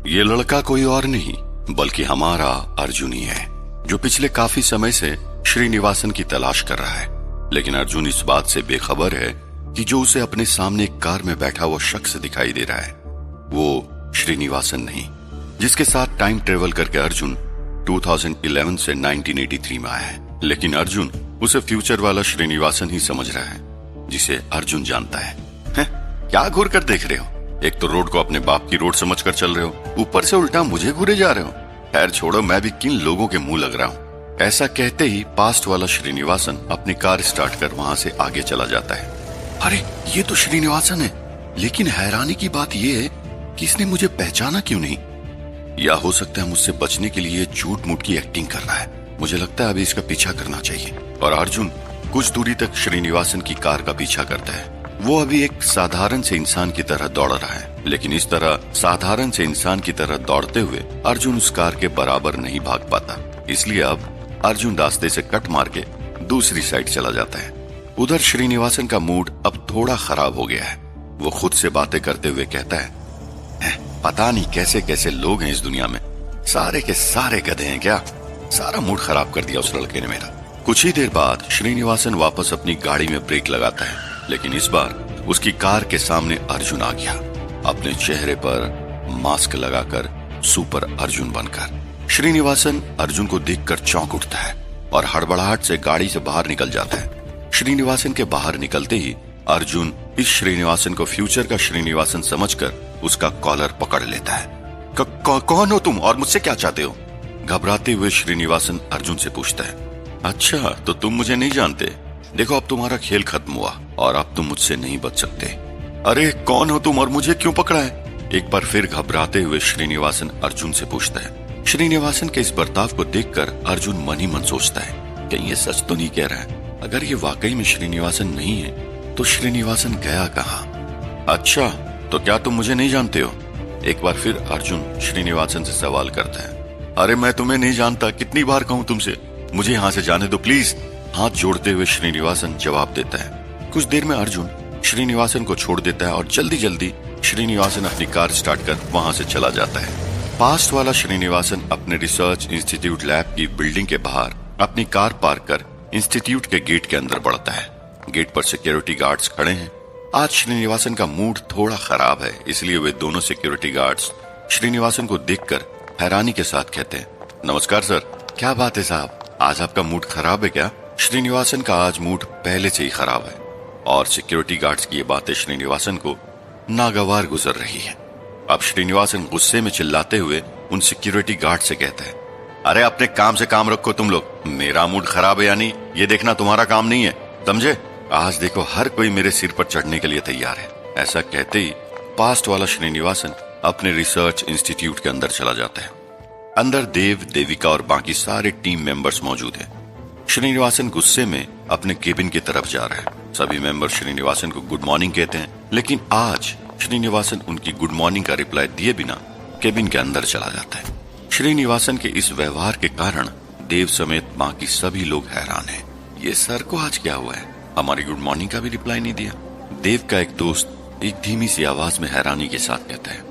ये लड़का कोई और नहीं बल्कि हमारा अर्जुन ही है, जो पिछले काफी समय से श्रीनिवासन की तलाश कर रहा है। लेकिन अर्जुन इस बात से बेखबर है कि जो उसे अपने सामने एक कार में बैठा हुआ शख्स दिखाई दे रहा है वो श्रीनिवासन नहीं, जिसके साथ टाइम ट्रेवल करके अर्जुन 2011 से 1983 में आया है। लेकिन अर्जुन उसे फ्यूचर वाला श्रीनिवासन ही समझ रहा है, जिसे अर्जुन जानता है। क्या घूर कर देख रहे हो? एक तो रोड को अपने बाप की रोड समझकर चल रहे हो, ऊपर से उल्टा मुझे घूरे जा रहे हो। खैर छोड़ो, मैं भी किन लोगों के मुंह लग रहा हूँ। ऐसा कहते ही पास्ट वाला श्रीनिवासन अपनी कार स्टार्ट कर वहां से आगे चला जाता है। अरे ये तो श्रीनिवासन है, लेकिन हैरानी की बात यह है कि इसने मुझे पहचाना क्यों नहीं? या हो सकता है मुझसे बचने के लिए झूठ मूठ की एक्टिंग कर रहा है। मुझे लगता है अभी इसका पीछा करना चाहिए। और अर्जुन कुछ दूरी तक श्रीनिवासन की कार का पीछा करता है। वो अभी एक साधारण से इंसान की तरह दौड़ रहा है, लेकिन इस तरह साधारण से इंसान की तरह दौड़ते हुए अर्जुन उस कार के बराबर नहीं भाग पाता। इसलिए अब अर्जुन रास्ते से कट मार के दूसरी साइड चला जाता है। उधर श्रीनिवासन का मूड अब थोड़ा खराब हो गया है। वो खुद से बातें करते हुए कहता है, पता नहीं कैसे कैसे लोग हैं इस दुनिया में, सारे के सारे गधे हैं क्या? सारा मूड खराब कर दिया उस लड़के ने मेरा। कुछ ही देर बाद श्रीनिवासन वापस अपनी गाड़ी में ब्रेक लगाता है, लेकिन इस बार उसकी कार के सामने अर्जुन आ गया, अपने चेहरे पर मास्क लगाकर सुपर अर्जुन बनकर। श्रीनिवासन अर्जुन को देखकर चौंक उठता है और हड़बड़ाहट से गाड़ी से बाहर निकल जाता है। श्रीनिवासन के बाहर निकलते ही अर्जुन इस श्रीनिवासन को फ्यूचर का श्रीनिवासन समझकर उसका कॉलर पकड़ लेता है। कौन हो तुम और मुझसे क्या चाहते हो? घबराते हुए श्रीनिवासन अर्जुन से पूछता है। अच्छा, तो तुम मुझे नहीं जानते। देखो अब तुम्हारा खेल खत्म हुआ और अब तुम मुझसे नहीं बच सकते। अरे कौन हो तुम और मुझे क्यों पकड़ा है? एक बार फिर घबराते हुए श्रीनिवासन अर्जुन से पूछता है। श्रीनिवासन के इस बर्ताव को देखकर अर्जुन मन ही मन सोचता है, कहीं ये सच तो नहीं कह रहा है? अगर ये वाकई में श्रीनिवासन नहीं है तो श्रीनिवासन गया कहाँ? अच्छा, तो क्या तुम मुझे नहीं जानते हो? एक बार फिर अर्जुन श्रीनिवासन से सवाल करता है। अरे मैं तुम्हें नहीं जानता, कितनी बार कहूं तुमसे, मुझे यहाँ से जाने दो प्लीज। हाथ जोड़ते हुए श्रीनिवासन जवाब देता है। कुछ देर में अर्जुन श्रीनिवासन को छोड़ देता है और जल्दी जल्दी श्रीनिवासन अपनी कार स्टार्ट कर वहां से चला जाता है। पास्ट वाला श्रीनिवासन अपने रिसर्च इंस्टीट्यूट लैब की बिल्डिंग के बाहर अपनी कार पार्क कर इंस्टीट्यूट के गेट के अंदर बढ़ता है। गेट पर सिक्योरिटी गार्ड्स खड़े हैं। आज श्रीनिवासन का मूड थोड़ा खराब है, इसलिए वे दोनों सिक्योरिटी गार्ड्स श्रीनिवासन को देखकर हैरानी के साथ कहते हैं, नमस्कार सर। क्या बात है साहब, आज आपका मूड खराब है क्या? श्रीनिवासन का आज मूड पहले से ही खराब है और सिक्योरिटी गार्ड्स की ये बातें श्रीनिवासन को नागवार गुजर रही है। अब श्रीनिवासन गुस्से में चिल्लाते हुए उन सिक्योरिटी गार्ड से कहता है, अरे अपने काम से काम रखो तुम लोग। मेरा मूड खराब है यानी ये देखना तुम्हारा काम नहीं है, समझे? आज देखो हर कोई मेरे सिर पर चढ़ने के लिए तैयार है। ऐसा कहते ही पास्ट वाला श्रीनिवासन अपने रिसर्च इंस्टीट्यूट के अंदर चला जाता है। अंदर देव, देविका और बाकी सारे टीम मेंबर्स मौजूद हैं। श्रीनिवासन गुस्से में अपने केबिन की तरफ जा रहा है। सभी मेंबर श्रीनिवासन को गुड मॉर्निंग कहते हैं, लेकिन आज श्रीनिवासन उनकी गुड मॉर्निंग का रिप्लाई दिए बिना केबिन के अंदर चला जाता है। श्रीनिवासन के इस व्यवहार के कारण देव समेत बाकी सभी लोग हैरान हैं। ये सर को आज क्या हुआ है? हमारी गुड मॉर्निंग का भी रिप्लाई नहीं दिया। देव का एक दोस्त एक धीमी सी आवाज में हैरानी के साथ कहता है,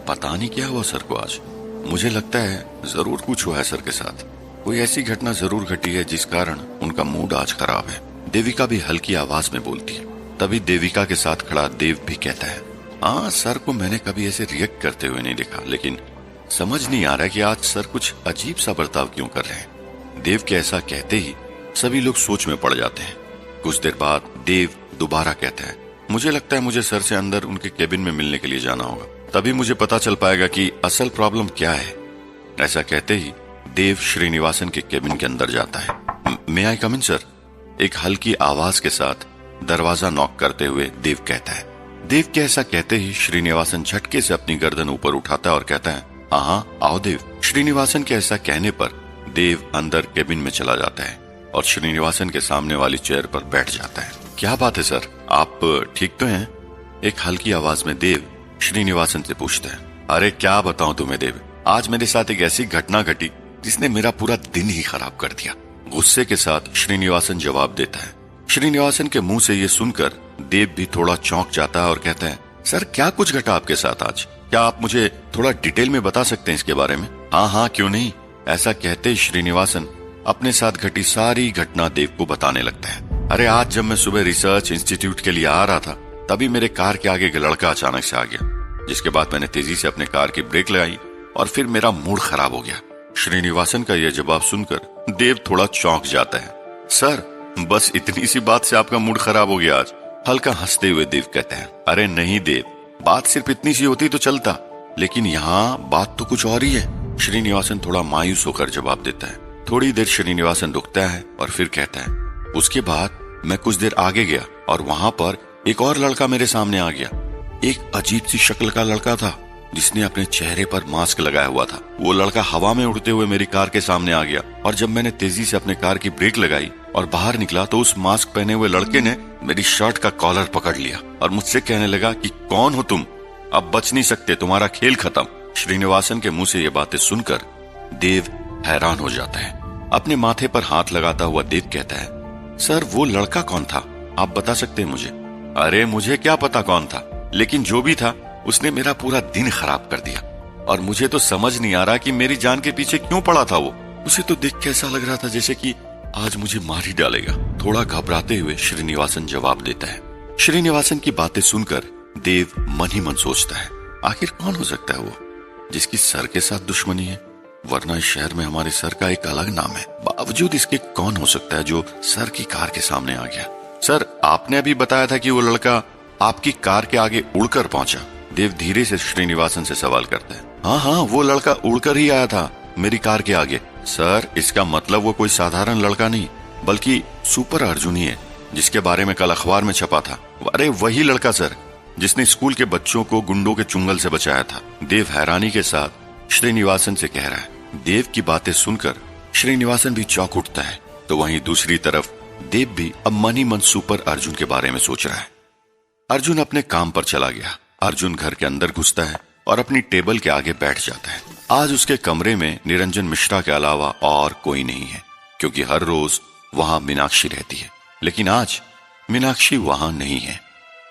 पता नहीं क्या हुआ सर को आज। मुझे लगता है जरूर कुछ हुआ है सर के साथ। कोई ऐसी घटना जरूर घटी है जिस कारण उनका मूड आज खराब है। देविका भी हल्की आवाज में बोलती है। तभी देविका के साथ खड़ा देव भी कहता है, हाँ सर को मैंने कभी ऐसे रिएक्ट करते हुए नहीं देखा, लेकिन समझ नहीं आ रहा कि आज सर कुछ अजीब सा बर्ताव क्यों कर रहे हैं। देव के ऐसा कहते ही सभी लोग सोच में पड़ जाते हैं। कुछ देर बाद देव दोबारा कहता है, मुझे लगता है मुझे सर से अंदर उनके केबिन में मिलने के लिए जाना होगा, तभी मुझे पता चल पाएगा कि असल प्रॉब्लम क्या है। ऐसा कहते ही देव श्रीनिवासन के केबिन के अंदर जाता है। मे आई कम इन सर? एक हल्की आवाज के साथ दरवाजा नॉक करते हुए देव कहता है। देव के ऐसा कहते ही श्रीनिवासन झटके से अपनी गर्दन ऊपर उठाता है और कहता है, हाँ आओ देव। श्रीनिवासन के ऐसा कहने पर देव अंदर केबिन में चला जाता है और श्रीनिवासन के सामने वाली चेयर पर बैठ जाता है। क्या बात है सर, आप ठीक तो हैं? एक हल्की आवाज में देव श्रीनिवासन से पूछता है। अरे क्या बताऊं तुम्हें देव, आज मेरे साथ एक ऐसी घटना घटी जिसने मेरा पूरा दिन ही खराब कर दिया। गुस्से के साथ श्रीनिवासन जवाब देता है। श्रीनिवासन के मुंह से ये सुनकर देव भी थोड़ा चौंक जाता है और कहता है, सर क्या कुछ घटा आपके साथ आज? क्या आप मुझे थोड़ा डिटेल में बता सकते हैं इसके बारे में? हाँ हाँ, क्यों नहीं। ऐसा कहते ही श्रीनिवासन अपने साथ घटी सारी घटना देव को बताने लगता है। अरे आज जब मैं सुबह रिसर्च इंस्टीट्यूट के लिए आ रहा था, तभी मेरे कार के आगे एक लड़का अचानक से आ गया, जिसके बाद मैंने तेजी से अपने कार की ब्रेक लगाई और फिर मेरा मूड खराब हो गया। श्रीनिवासन का यह जवाब सुनकर देव थोड़ा चौंक जाता है। सर, बस इतनी सी बात से आपका मूड खराब हो गया आज? हल्का हंसते हुए देव कहते हैं, अरे नहीं देव, बात सिर्फ इतनी सी होती तो चलता, लेकिन यहाँ बात तो कुछ और ही है। श्रीनिवासन थोड़ा मायूस होकर जवाब देता है। थोड़ी देर श्रीनिवासन रुकता है और फिर कहता है, उसके बाद मैं कुछ देर आगे गया और वहां पर एक और लड़का मेरे सामने आ गया। एक अजीब सी शक्ल का लड़का था जिसने अपने चेहरे पर मास्क लगाया हुआ था। वो लड़का हवा में उड़ते हुए मेरी कार के सामने आ गया और जब मैंने तेजी से अपने कार की ब्रेक लगाई और बाहर निकला तो उस मास्क पहने हुए लड़के ने मेरी शर्ट का कॉलर पकड़ लिया और मुझसे कहने लगा कि कौन हो तुम, अब बच नहीं सकते, तुम्हारा खेल खत्म। श्रीनिवासन के मुंह से ये बातें सुनकर देव हैरान हो जाता है। अपने माथे पर हाथ लगाता हुआ देव कहता है, सर वो लड़का कौन था, आप बता सकते हैं मुझे? अरे मुझे क्या पता कौन था, लेकिन जो भी था उसने मेरा पूरा दिन खराब कर दिया और मुझे तो समझ नहीं आ रहा कि मेरी जान के पीछे क्यों पड़ा था वो। उसे तो देख के ऐसा लग रहा था जैसे कि आज मुझे मार ही डालेगा। थोड़ा घबराते हुए श्रीनिवासन जवाब देता है। श्रीनिवासन की बातें सुनकर देव मन ही मन सोचता है, आखिर कौन हो सकता है वो जिसकी सर के साथ दुश्मनी है? वरना इस शहर में हमारे सर का एक अलग नाम है, बावजूद इसके कौन हो सकता है जो सर की कार के सामने आ गया? सर, आपने अभी बताया था कि वो लड़का आपकी कार के आगे उड़कर पहुंचा। देव धीरे से श्रीनिवासन से सवाल करता है। हाँ हाँ, वो लड़का उड़कर ही आया था मेरी कार के आगे। सर, इसका मतलब वो कोई साधारण लड़का नहीं बल्कि सुपर अर्जुन ही है, जिसके बारे में कल अखबार में छपा था। अरे वही लड़का सर, जिसने स्कूल के बच्चों को गुंडों के चुंगल से बचाया था। देव हैरानी के साथ श्रीनिवासन से कह रहा है। देव की बातें सुनकर श्रीनिवासन भी चौंक उठता है, तो वहीं दूसरी तरफ देव भी अब मन ही मन सुपर अर्जुन के बारे में सोच रहा है। अर्जुन अपने काम पर चला गया। अर्जुन घर के अंदर घुसता है और अपनी टेबल के आगे बैठ जाता है। आज उसके कमरे में निरंजन मिश्रा के अलावा और कोई नहीं है, क्योंकि हर रोज वहां मीनाक्षी रहती है, लेकिन आज मीनाक्षी वहां नहीं है।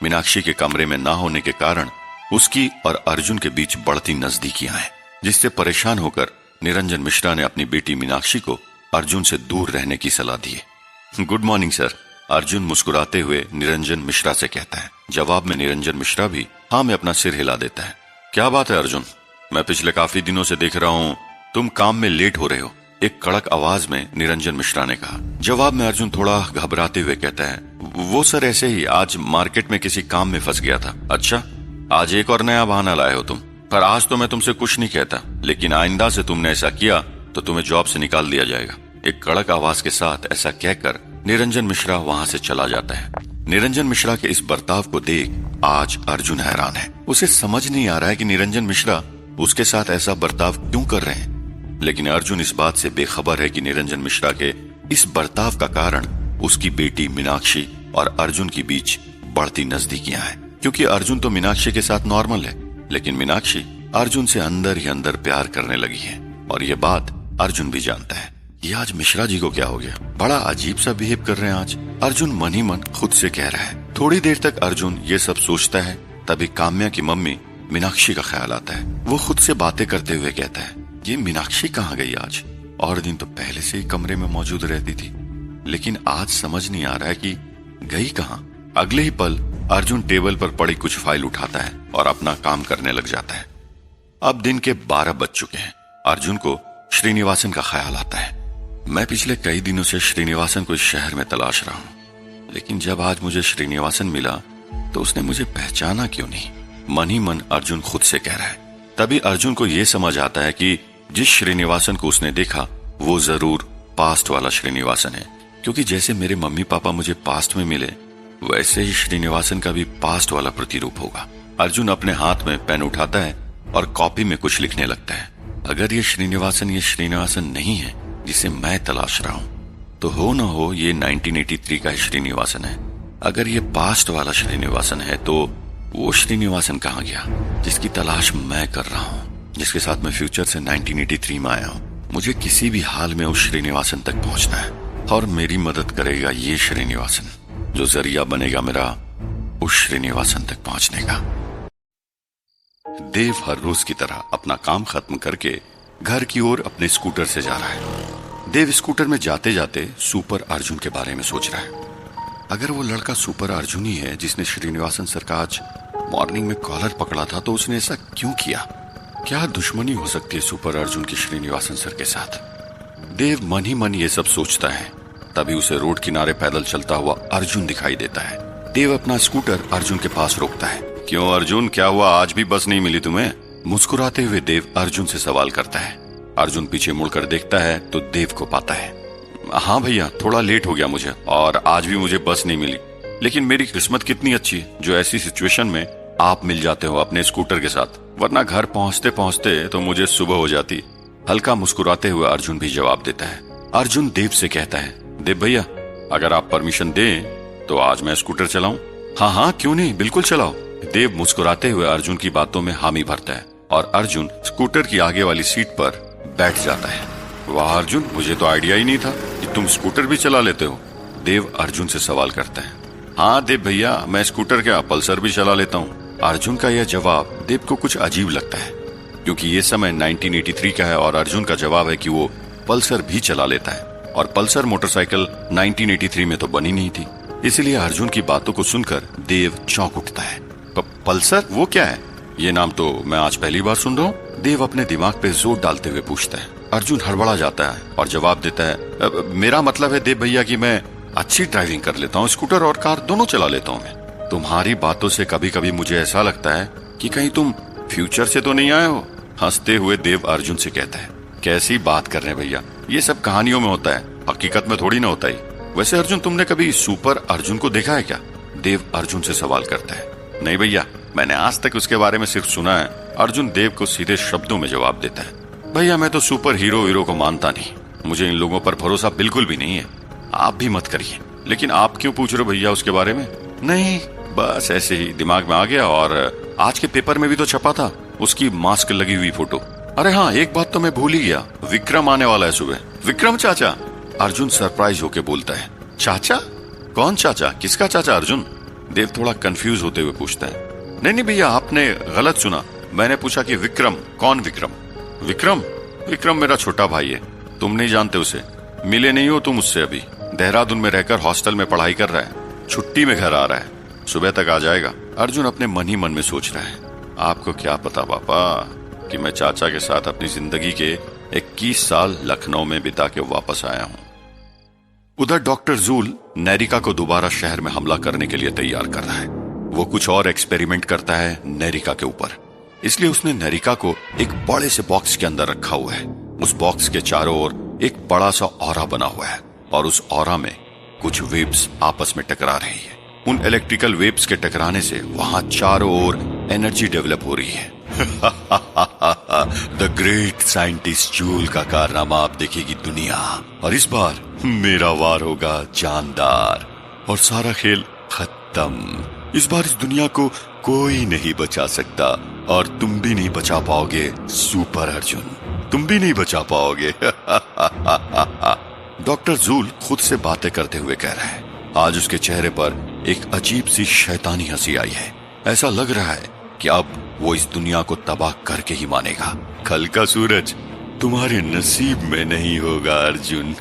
मीनाक्षी के कमरे में ना होने के कारण उसकी और अर्जुन के बीच बढ़ती नजदीकियां हैं, जिससे परेशान होकर निरंजन मिश्रा ने अपनी बेटी मीनाक्षी को अर्जुन से दूर रहने की सलाह दी है। गुड मॉर्निंग सर, अर्जुन मुस्कुराते हुए निरंजन मिश्रा से कहता है। जवाब में निरंजन मिश्रा भी हाँ में अपना सिर हिला देता है। क्या बात है अर्जुन, मैं पिछले काफी दिनों से देख रहा हूँ तुम काम में लेट हो रहे हो, एक कड़क आवाज में निरंजन मिश्रा ने कहा। जवाब में अर्जुन थोड़ा घबराते हुए कहता है, वो सर ऐसे ही आज मार्केट में किसी काम में फंस गया था। अच्छा, आज एक और नया बहाना लाए हो तुम, पर आज तो मैं तुमसे कुछ नहीं कहता, लेकिन आइंदा से तुमने ऐसा किया तो तुम्हें जॉब से निकाल दिया जाएगा। एक कड़क आवाज के साथ ऐसा कहकर निरंजन मिश्रा वहां से चला जाता है। निरंजन मिश्रा के इस बर्ताव को देख आज अर्जुन हैरान है। उसे समझ नहीं आ रहा है कि निरंजन मिश्रा उसके साथ ऐसा बर्ताव क्यों कर रहे हैं, लेकिन अर्जुन इस बात से बेखबर है कि निरंजन मिश्रा के इस बर्ताव का कारण उसकी बेटी मीनाक्षी और अर्जुन के बीच बढ़ती नजदीकियां हैं। क्योंकि अर्जुन तो मीनाक्षी के साथ नॉर्मल है, लेकिन मीनाक्षी अर्जुन से अंदर ही अंदर प्यार करने लगी है, और ये बात अर्जुन भी जानता है। ये आज मिश्रा जी को क्या हो गया, बड़ा अजीब सा बिहेव कर रहे हैं आज, अर्जुन मन ही मन खुद से कह रहा है। थोड़ी देर तक अर्जुन ये सब सोचता है, तभी काम्या की मम्मी मीनाक्षी का ख्याल आता है। वो खुद से बातें करते हुए कहता है, ये मीनाक्षी कहाँ गई आज? और दिन तो पहले से ही कमरे में मौजूद रहती थी, लेकिन आज समझ नहीं आ रहा है कि गई कहाँ। अगले ही पल अर्जुन टेबल पर पड़ी कुछ फाइल उठाता है और अपना काम करने लग जाता है। अब दिन के 12 बज चुके हैं। अर्जुन को श्रीनिवासन का ख्याल आता है। मैं पिछले कई दिनों से श्रीनिवासन को इस शहर में तलाश रहा हूँ, लेकिन जब आज मुझे श्रीनिवासन मिला तो उसने मुझे पहचाना क्यों नहीं? मन ही मन अर्जुन खुद से कह रहा है। तभी अर्जुन को यह समझ आता है कि जिस श्रीनिवासन को उसने देखा वो जरूर पास्ट वाला श्रीनिवासन है, क्योंकि जैसे मेरे मम्मी पापा मुझे पास्ट में मिले, वैसे ही श्रीनिवासन का भी पास्ट वाला प्रतिरूप होगा। अर्जुन अपने हाथ में पेन उठाता है और कॉपी में कुछ लिखने लगता है। अगर ये श्रीनिवासन नहीं है जिसे मैं तलाश रहा हूँ, तो हो ना हो ये 1983 का श्रीनिवासन है। अगर ये पास्ट वाला श्रीनिवासन है तो वो श्रीनिवासन कहाँ गया जिसकी तलाश मैं कर रहा हूँ, जिसके साथ मैं फ्यूचर से 1983 में आया हूँ। मुझे किसी भी हाल में उस श्रीनिवासन तक पहुंचना है, और मेरी मदद करेगा ये श्रीनिवासन, जो जरिया बनेगा मेरा उस श्रीनिवासन तक पहुंचने का। देव हर रोज की तरह अपना काम खत्म करके घर की ओर अपने स्कूटर से जा रहा है। देव स्कूटर में जाते जाते सुपर अर्जुन के बारे में सोच रहा है। अगर वो लड़का सुपर अर्जुन ही है जिसने श्रीनिवासन सर का आज मॉर्निंग में कॉलर पकड़ा था, तो उसने ऐसा क्यों किया? क्या दुश्मनी हो सकती है सुपर अर्जुन की श्रीनिवासन सर के साथ? देव मन ही मन ये सब सोचता है। तभी उसे रोड किनारे पैदल चलता हुआ अर्जुन दिखाई देता है। देव अपना स्कूटर अर्जुन के पास रोकता है। क्यों अर्जुन, क्या हुआ? आज भी बस नहीं मिली तुम्हें? मुस्कुराते हुए देव अर्जुन से सवाल करता है। अर्जुन पीछे मुड़कर देखता है तो देव को पाता है। हाँ भैया, थोड़ा लेट हो गया मुझे, और आज भी मुझे बस नहीं मिली। लेकिन मेरी किस्मत कितनी अच्छी जो ऐसी सिचुएशन में आप मिल जाते हो अपने स्कूटर के साथ, वरना घर पहुंचते पहुंचते तो मुझे सुबह हो जाती। हल्का मुस्कुराते हुए अर्जुन भी जवाब देता है। अर्जुन देव से कहता है, देव भैया, अगर आप परमिशन दें तो आज मैं स्कूटर चलाऊं? हाँ हाँ, क्यों नहीं, बिल्कुल चलाओ। देव मुस्कुराते हुए अर्जुन की बातों में हामी भरता है और अर्जुन स्कूटर की आगे वाली सीट पर बैठ जाता है। वाह अर्जुन, मुझे तो आइडिया ही नहीं था कि तुम स्कूटर भी चला लेते हो। देव अर्जुन से सवाल करता है। हाँ देव भैया, मैं स्कूटर क्या पल्सर भी चला लेता हूँ। अर्जुन का यह जवाब देव को कुछ अजीब लगता है, क्योंकि ये समय 1983 का है और अर्जुन का जवाब है कि वो पल्सर भी चला लेता है, और पल्सर मोटरसाइकिल 1983 में तो बनी नहीं थी। इसलिए अर्जुन की बातों को सुनकर देव चौंक उठता है। पल्सर, वो क्या है? ये नाम तो मैं आज पहली बार सुन रहा हूँ। देव अपने दिमाग पे जोर डालते हुए पूछता है। अर्जुन हड़बड़ा जाता है और जवाब देता है, मेरा मतलब है देव भैया कि मैं अच्छी ड्राइविंग कर लेता हूँ, स्कूटर और कार दोनों चला लेता हूँ मैं। तुम्हारी बातों से कभी कभी मुझे ऐसा लगता है कि कहीं तुम फ्यूचर से तो नहीं आए हो? हंसते हुए देव अर्जुन से कहता है। कैसी बात कर रहे हैं भैया, ये सब कहानियों में होता है, हकीकत में थोड़ी ना होता ही। वैसे अर्जुन, तुमने कभी सुपर अर्जुन को देखा है क्या? देव अर्जुन से सवाल करता है। नहीं भैया, मैंने आज तक उसके बारे में सिर्फ सुना है। अर्जुन देव को सीधे शब्दों में जवाब देता है। भैया, मैं तो सुपर हीरो को मानता नहीं, मुझे इन लोगों पर भरोसा बिल्कुल भी नहीं है। आप भी मत करिए। लेकिन आप क्यों पूछ रहे हो भैया उसके बारे में? नहीं, बस ऐसे ही दिमाग में आ गया, और आज के पेपर में भी तो छपा था उसकी मास्क लगी हुई फोटो। अरे हाँ, एक बात तो मैं भूल ही गया, विक्रम आने वाला है सुबह। विक्रम चाचा? अर्जुन सरप्राइज होके बोलता है। चाचा? कौन चाचा? किसका चाचा अर्जुन? देव थोड़ा कंफ्यूज होते हुए पूछता है। नहीं भैया, आपने गलत सुना। मैंने पूछा कि विक्रम, कौन विक्रम? विक्रम? विक्रम मेरा छोटा भाई है, तुम नहीं जानते उसे। मिले नहीं हो तुम उससे? अभी देहरादून में रहकर हॉस्टल में पढ़ाई कर रहा है, छुट्टी में घर आ रहा है, सुबह तक आ जाएगा। अर्जुन अपने मन ही मन में सोच रहा है, आपको क्या पता पापा कि मैं चाचा के साथ अपनी जिंदगी के 21 साल लखनऊ में बिता के वापस आया हूँ। उधर डॉक्टर जूल नेरिका को दोबारा शहर में हमला करने के लिए तैयार कर रहा है। वो कुछ और एक्सपेरिमेंट करता है नेरिका के ऊपर, इसलिए उसने नेरिका को एक बड़े से बॉक्स के अंदर रखा हुआ है। उस बॉक्स के चारों ओर एक बड़ा सा ऑरा बना हुआ है, और उस ऑरा में कुछ वेव्स आपस में टकरा रही है। उन इलेक्ट्रिकल वेव्स के टकराने से वहां चारों ओर एनर्जी डेवलप हो रही है। द ग्रेट साइंटिस्ट जूल का कारनामा आप देखेगी दुनिया, और इस बार मेरा वार होगा जानदार, और सारा खेल खत्म। इस बार इस दुनिया को कोई नहीं बचा सकता, और तुम भी नहीं बचा पाओगे सुपर अर्जुन, तुम भी नहीं बचा पाओगे। डॉक्टर जूल खुद से बातें करते हुए कह रहा है। आज उसके चेहरे पर एक अजीब सी शैतानी हंसी आई है। ऐसा लग रहा है कि अब वो इस दुनिया को तबाह करके ही मानेगा। कल का सूरज तुम्हारे नसीब में नहीं होगा अर्जुन।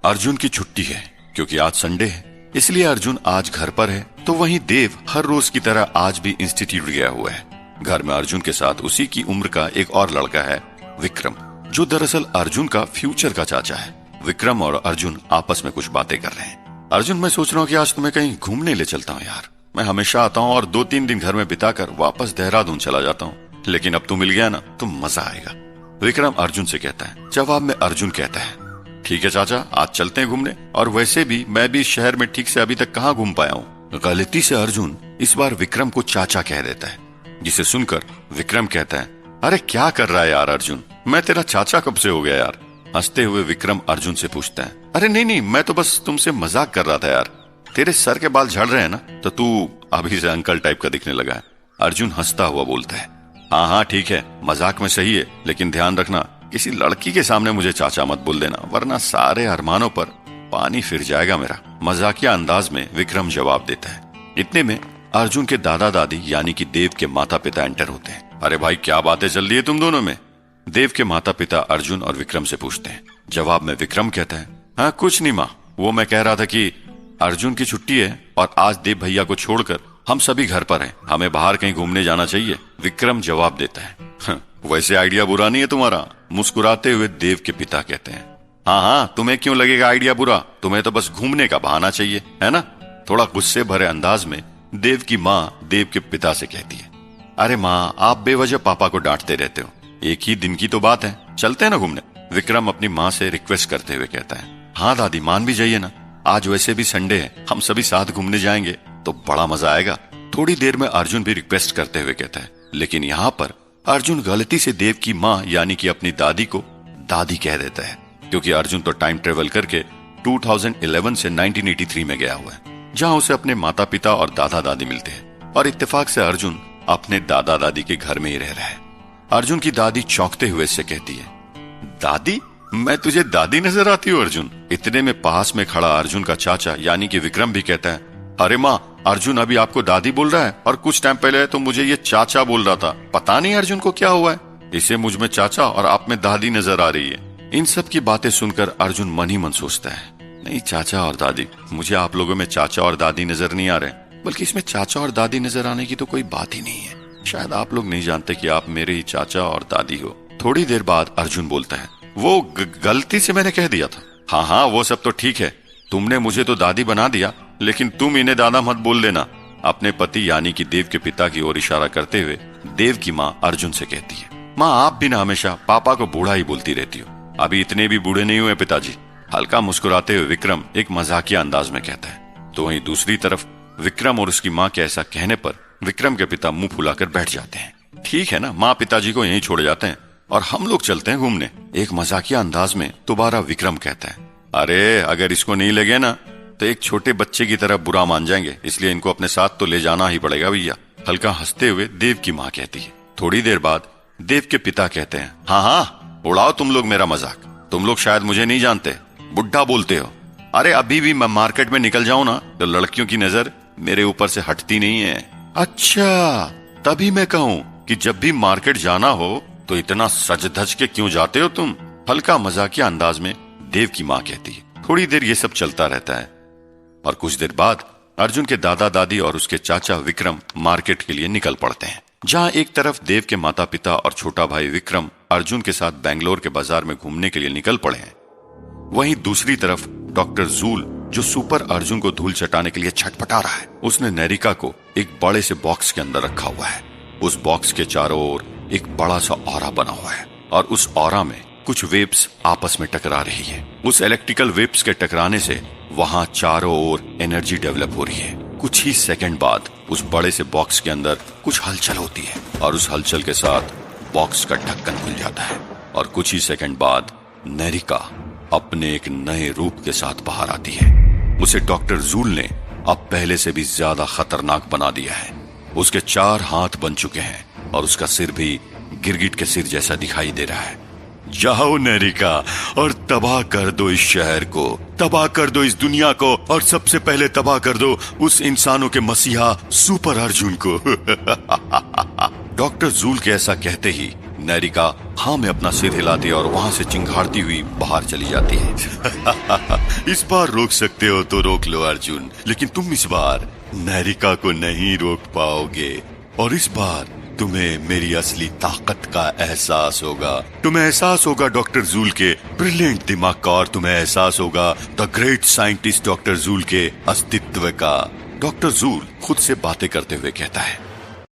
अर्जुन की छुट्टी है क्योंकि आज संडे है, इसलिए अर्जुन आज घर पर है। तो वहीं देव हर रोज की तरह आज भी इंस्टीट्यूट गया हुआ है। घर में अर्जुन के साथ उसी की उम्र का एक और लड़का है, विक्रम, जो दरअसल अर्जुन का फ्यूचर का चाचा है। विक्रम और अर्जुन आपस में कुछ बातें कर रहे हैं। अर्जुन, मैं सोच रहा हूँ कि आज तुम्हें कहीं घूमने ले चलता हूँ यार। मैं हमेशा आता हूँ और 2-3 दिन घर में बिताकर वापस देहरादून चला जाता हूँ, लेकिन अब तू मिल गया ना तो मजा आएगा। विक्रम अर्जुन से कहता है। जवाब में अर्जुन कहता है, ठीक है चाचा, आज चलते हैं घूमने, और वैसे भी मैं भी शहर में ठीक से अभी तक कहाँ घूम पाया हूँ। गलती से अर्जुन इस बार विक्रम को चाचा कह देता है, जिसे सुनकर विक्रम कहता है, अरे क्या कर रहा है यार अर्जुन, मैं तेरा चाचा कब से हो गया यार। हंसते हुए विक्रम अर्जुन से पूछता है, अरे नहीं, मैं तो बस तुमसे मजाक कर रहा था यार, तेरे सर के बाल झड़ रहे हैं ना, तो तू अभी से अंकल टाइप का दिखने लगा है। अर्जुन हंसता हुआ बोलता है, हाँ ठीक है, मजाक में सही है, लेकिन ध्यान रखना किसी लड़की के सामने मुझे चाचा मत बोल देना, वरना सारे अरमानों पर पानी फिर जाएगा मेरा। मजाकिया अंदाज में विक्रम जवाब देता है। इतने में अर्जुन के दादा दादी यानी कि देव के माता पिता एंटर होते हैं। अरे भाई क्या बातें चल रही है तुम दोनों में? देव के माता पिता अर्जुन और विक्रम से पूछते हैं। जवाब में विक्रम कहता है, हाँ कुछ नहीं माँ, वो मैं कह रहा था कि अर्जुन की छुट्टी है और आज देव भैया को छोड़कर हम सभी घर पर हैं, हमें बाहर कहीं घूमने जाना चाहिए। विक्रम जवाब देता है, वैसे आइडिया बुरा नहीं है तुम्हारा। मुस्कुराते हुए देव के पिता कहते हैं, हाँ हाँ तुम्हें क्यों लगेगा आइडिया बुरा, तुम्हें तो बस घूमने का बहाना चाहिए, है ना? थोड़ा गुस्से भरे अंदाज में देव की माँ देव के पिता से कहती है, अरे माँ आप बेवजह पापा को डांटते रहते हो, एक ही दिन की तो बात है, चलते हैं ना घूमने। विक्रम अपनी माँ से रिक्वेस्ट करते हुए कहता है, हाँ दादी मान भी जाइए ना, आज वैसे भी संडे है, हम सभी साथ घूमने जाएंगे तो बड़ा मजा आएगा। थोड़ी देर में अर्जुन भी रिक्वेस्ट करते हुए कहता है, लेकिन यहाँ पर अर्जुन गलती से देव की माँ यानी कि अपनी दादी को दादी कह देता है, क्योंकि अर्जुन तो टाइम ट्रेवल करके 2011 से 1983 में गया हुआ है, जहाँ उसे अपने माता पिता और दादा दादी मिलते हैं और इत्तेफाक से अर्जुन अपने दादा दादी के घर में ही रह रहा है। अर्जुन की दादी चौंकते हुए इससे कहती है, दादी? मैं तुझे दादी नजर आती हूँ अर्जुन? इतने में पास में खड़ा अर्जुन का चाचा यानी कि विक्रम भी कहता है, अरे माँ अर्जुन अभी आपको दादी बोल रहा है और कुछ टाइम पहले तो मुझे ये चाचा बोल रहा था, पता नहीं अर्जुन को क्या हुआ है, इसे मुझ में चाचा और आप में दादी नजर आ रही है। इन सब की बातें सुनकर अर्जुन मन ही मन सोचता है, नहीं चाचा और दादी, मुझे आप लोगों में चाचा और दादी नजर नहीं आ रहे, बल्कि इसमें चाचा और दादी नजर आने की तो कोई बात ही नहीं है। शायद आप लोग नहीं जानते कि आप मेरे ही चाचा और दादी हो। थोड़ी देर बाद अर्जुन बोलता है, वो गलती से मैंने कह दिया था। हाँ हाँ वो सब तो ठीक है, तुमने मुझे तो दादी बना दिया, लेकिन तुम इन्हें दादा मत बोल देना। अपने पति यानी कि देव के पिता की ओर इशारा करते हुए देव की माँ अर्जुन से कहती है, माँ आप भी ना हमेशा पापा को बूढ़ा ही बोलती रहती हो, अभी इतने भी बूढ़े नहीं हुए पिताजी। हल्का मुस्कुराते हुए विक्रम एक मजाकिया अंदाज में कहता है। तो वहीं दूसरी तरफ विक्रम और उसकी माँ के ऐसा कहने पर विक्रम के पिता मुंह फुलाकर बैठ जाते हैं। ठीक है ना, माँ पिताजी को यहीं छोड़ जाते हैं और हम लोग चलते हैं घूमने। एक मजाकिया अंदाज में दोबारा विक्रम कहता है, अरे अगर इसको नहीं लगे ना तो एक छोटे बच्चे की तरह बुरा मान जाएंगे, इसलिए इनको अपने साथ तो ले जाना ही पड़ेगा भैया। हल्का हंसते हुए देव की माँ कहती है। थोड़ी देर बाद देव के पिता कहते हैं, हाँ हाँ उड़ाओ तुम लोग मेरा मजाक, तुम लोग शायद मुझे नहीं जानते, बुढ़ा बोलते हो। अरे अभी भी मैं मार्केट में निकल जाऊं ना तो लड़कियों की नजर मेरे ऊपर से हटती नहीं है। अच्छा तभी मैं कहूं कि जब भी मार्केट जाना हो तो इतना सज धज के क्यों जाते हो तुम? हल्का मजाकिया अंदाज में देव की माँ कहती है। थोड़ी देर ये सब चलता रहता है और कुछ देर बाद अर्जुन के दादा दादी और उसके चाचा विक्रम मार्केट के लिए निकल पड़ते हैं, जहाँ एक तरफ देव के माता पिता और छोटा भाई विक्रम अर्जुन के साथ बेंगलोर के बाजार में घूमने के लिए निकल पड़े हैं। वहीं दूसरी तरफ डॉक्टर जूल जो सुपर अर्जुन को धूल चटाने के लिए छटपटा रहा है, उसने नेरिका को एक बड़े से बॉक्स के अंदर रखा हुआ है। उस बॉक्स के चारों ओर एक बड़ा सा ऑरा बना हुआ है और उस ऑरा में कुछ वेव्स आपस में टकरा रही है। उस इलेक्ट्रिकल वेव्स के टकराने से वहां चारों ओर एनर्जी डेवलप हो रही है। कुछ ही सेकंड बाद उस बड़े से बॉक्स के अंदर कुछ हलचल होती है और उस हलचल के साथ बॉक्स का ढक्कन खुल जाता है और कुछ ही सेकंड बाद नेरिका अपने एक नए रूप के साथ बाहर आती है। उसे डॉक्टर जूल ने अब पहले से भी ज्यादा खतरनाक बना दिया है। उसके 4 हाथ बन चुके हैं और उसका सिर भी गिरगिट के सिर जैसा दिखाई दे रहा है। जाओ नेरिका और तबाह कर दो इस शहर को, तबाह कर दो इस दुनिया को और सबसे पहले तबाह कर दो उस इंसानों के मसीहा सुपर अर्जुन को। डॉक्टर जूल के ऐसा कहते ही नेरिका हाँ में अपना सिर हिलाती और वहां से चिंगारती हुई बाहर चली जाती है। इस बार रोक सकते हो तो रोक लो अर्जुन, लेकिन तुम इस बार नेरिका को नहीं रोक पाओगे और इस बार तुम्हें मेरी असली ताकत का एहसास होगा। तुम्हें एहसास होगा डॉक्टर जूल के ब्रिलियंट दिमाग का और तुम्हें एहसास होगा the great scientist doctor joule के अस्तित्व का। डॉक्टर जूल खुद से बातें करते हुए कहता है,